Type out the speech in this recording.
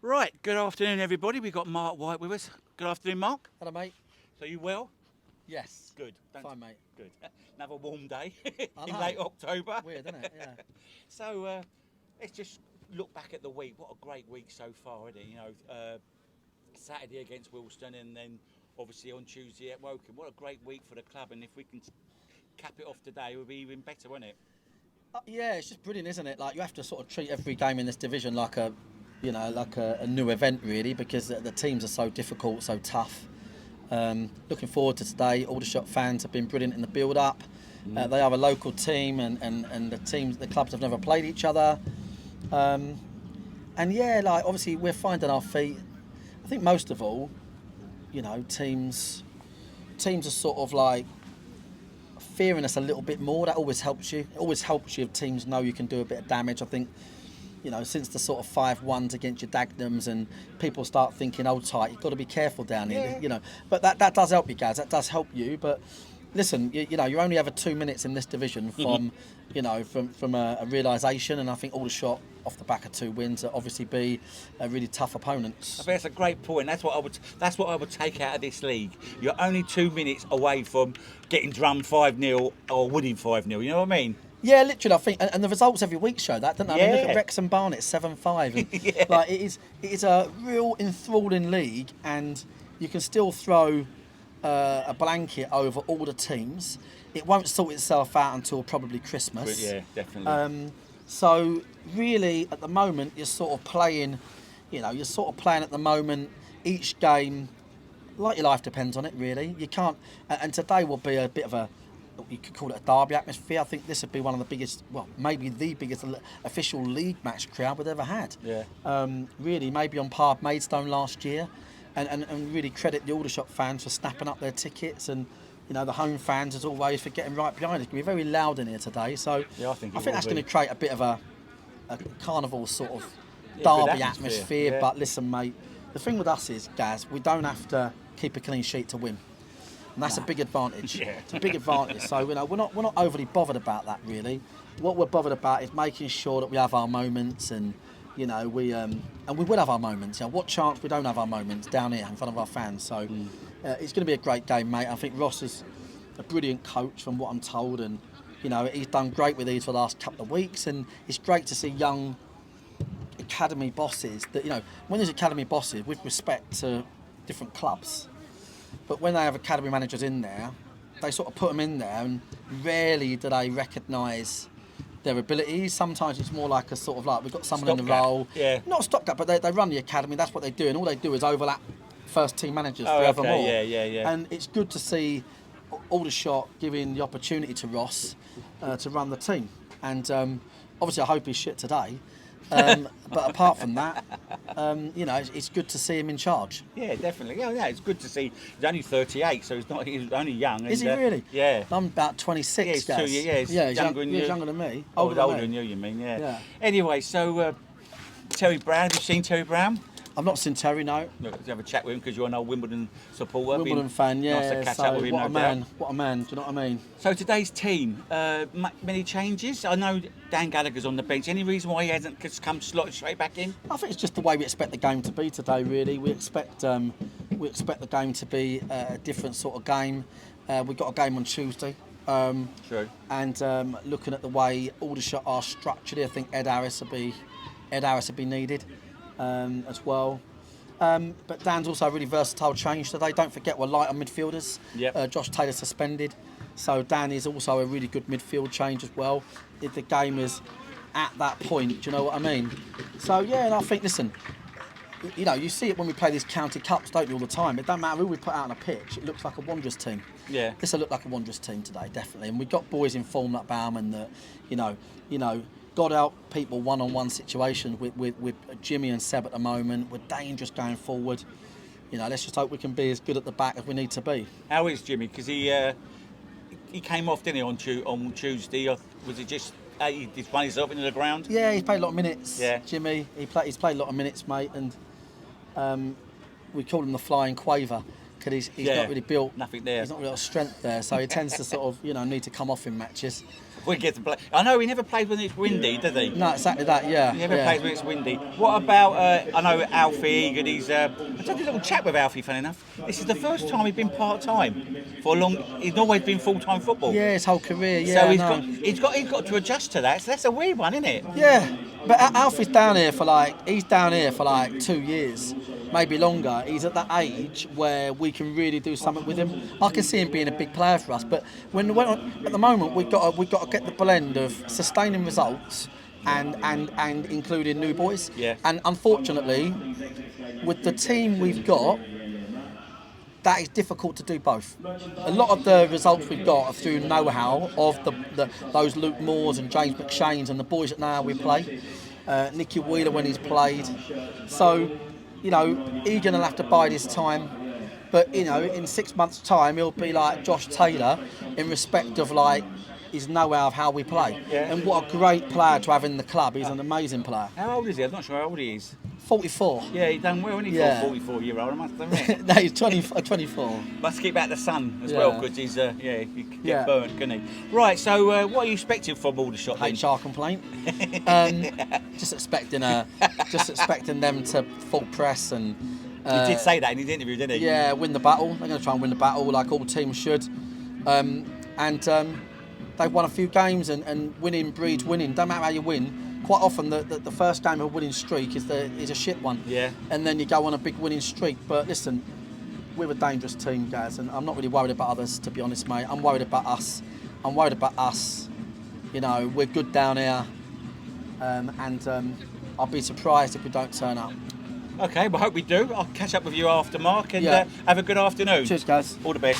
Right, good afternoon, everybody. We've got Mark White with us. Good afternoon, Mark. Hello, mate. So you well? Yes. Good. Fine, mate. Good. Another warm day I in know. late October. Weird, isn't it? Yeah. So let's just look back at the week. What a great week so far, isn't it? Saturday against Wilston, and then obviously on Tuesday at Woking. What a great week for the club, and if we can cap it off today, it would be even better, wouldn't it? Yeah, it's just brilliant, isn't it? Like, you have to sort of treat every game in this division like a new event, really, because the teams are so difficult, so tough. Looking forward to today. Aldershot fans have been brilliant in the build-up. They are a local team, and the clubs have never played each other. And yeah, like, obviously we're finding our feet. I think most of all, teams are sort of like fearing us a little bit more. That always helps you. It always helps you if teams know you can do a bit of damage. I think, since the sort of 5-1s against your Dagenhams, and people start thinking, "Oh, tight, you've got to be careful down here." Yeah. But that does help you, guys. That does help you. But listen, you're only ever 2 minutes in this division from, from a realisation, and I think Aldershot, off the back of 2 wins, obviously be a really tough opponents. I think that's a great point. That's what I would take out of this league. You're only 2 minutes away from getting drummed 5-0 or winning 5-0. You know what I mean? Yeah, literally, I think, and the results every week show that, don't they? I mean, look Yeah. at Wrexham Barnet, 7-5. And, Yeah. Like, it is a real enthralling league, and you can still throw a blanket over all the teams. It won't sort itself out until probably Christmas. But yeah, definitely. So really, at the moment, you're sort of playing at the moment, each game, like your life depends on it, really. You can't, and today will be a bit of you could call it a derby atmosphere. I think this would be one of the biggest, well, maybe the biggest official league match crowd we've ever had. Yeah. Really, maybe on par with Maidstone last year, and really credit the Aldershot fans for snapping up their tickets, and the home fans, as always, for getting right behind us. It's going to be very loud in here today, so Yeah, I think that's going to create a bit of a carnival sort of good derby atmosphere, atmosphere. yeah. But listen, mate, the thing with us is, Gaz, we don't have to keep a clean sheet to win. And that's a big advantage. Yeah. It's a big advantage. So we're not overly bothered about that, really. What we're bothered about is making sure that we have our moments, and we will have our moments. What chance we don't have our moments down here in front of our fans? So it's going to be a great game, mate. I think Ross is a brilliant coach, from what I'm told, and he's done great with these for the last couple of weeks, and it's great to see young academy bosses. That when there's academy bosses, with respect to different clubs. But when they have academy managers in there, they sort of put them in there, and rarely do they recognise their abilities. Sometimes it's more like a sort of like, we've got someone in the Stopgap. role. Yeah. Not stopgap, but they run the academy. That's what they do, and all they do is overlap first team managers Oh, forevermore. okay. Yeah. And it's good to see Aldershot giving the opportunity to Ross to run the team. And obviously I hope he's shit today. But apart from that, it's good to see him in charge. Yeah, definitely. Yeah, it's good to see. He's only 38, so he's only young. Is he and, really? Yeah. I'm about 26, Yeah, he's guys. 2 years. He's younger than you. He's younger than me. Older than me. than you, you mean? Yeah. Yeah. Anyway, so Terry Brown. Have you seen Terry Brown? I've not seen Terry, no. Look, let's have a chat with him, because you're an old Wimbledon supporter. Wimbledon fan, yeah. Nice to catch so up with him. what no a man! doubt. What a man! Do you know what I mean? So today's team, many changes. I know Dan Gallagher's on the bench. Any reason why he hasn't just come slotted straight back in? I think it's just the way we expect the game to be today. Really, we expect the game to be a different sort of game. We've got a game on Tuesday. True. And looking at the way Aldershot are structured, I think Ed Harris will be needed as well. But Dan's also a really versatile change today. Don't forget, we're light on midfielders. Yep. Josh Taylor suspended, so Dan is also a really good midfield change as well. If the game is at that point, do you know what I mean? So yeah, and I think, listen, you see it when we play these county cups, don't you, all the time? It don't matter who we put out on a pitch. It looks like a Wanderers team. Yeah. This will look like a Wanderers team today, definitely. And we've got boys in form like Bauman that, God help people one-on-one situations with Jimmy and Seb at the moment. We're dangerous going forward. Let's just hope we can be as good at the back as we need to be. How is Jimmy? Because he came off, didn't he, on Tuesday? Was it just he just played himself into the ground? Yeah, he's played a lot of minutes. Yeah. Jimmy, he's played a lot of minutes, mate, and we call him the flying quaver, because he's not really built. Nothing there. He's not really got strength there, so he tends to sort of need to come off in matches. we get to play. I know he never plays when it's windy, does he? No, exactly that. Yeah. He never yeah. plays when it's windy. What about, I know Alfie Egan, I had a little chat with Alfie, funny enough. This is the first time he's been part-time for a long, he's always been full-time football. Yeah, his whole career. Yeah. So he's got to adjust to that. So that's a weird one, isn't it? Yeah, but Alfie's down here for like 2 years, maybe longer. He's at that age where we can really do something with him. I can see him being a big player for us, but at the moment we've got to get the blend of sustaining results and including new boys. Yeah. And unfortunately, with the team we've got, that is difficult to do both. A lot of the results we've got are through know-how of those Luke Moores and James McShanes and the boys that know how we play. Nicky Wheeler when he's played. So, Egan will have to bide his time. But, in 6 months' time, he'll be like Josh Taylor in respect of, like, his know-how of how we play. Yeah. And what a great player to have in the club. He's an amazing player. How old is he? I'm not sure how old he is. 44. Yeah, he's done well, isn't he, Yeah. for a 44-year-old, I must admit. No, he's 24. Must keep out the sun as Yeah. well, because he's, he could get Yeah. burnt, couldn't he? Right, so what are you expecting from Aldershot then? HR complaint. Just expecting them to full press and. He did say that in his interview, didn't he? Yeah, win the battle. They're going to try and win the battle like all teams should. They've won a few games and winning breeds winning. Don't matter how you win. Quite often the first game of a winning streak is a shit one. Yeah. And then you go on a big winning streak. But listen, we're a dangerous team, guys, and I'm not really worried about others, to be honest, mate. I'm worried about us. We're good down here, and I'll be surprised if we don't turn up. Okay, well, I hope we do. I'll catch up with you after, Mark, and Yeah. have a good afternoon. Cheers, guys. All the best.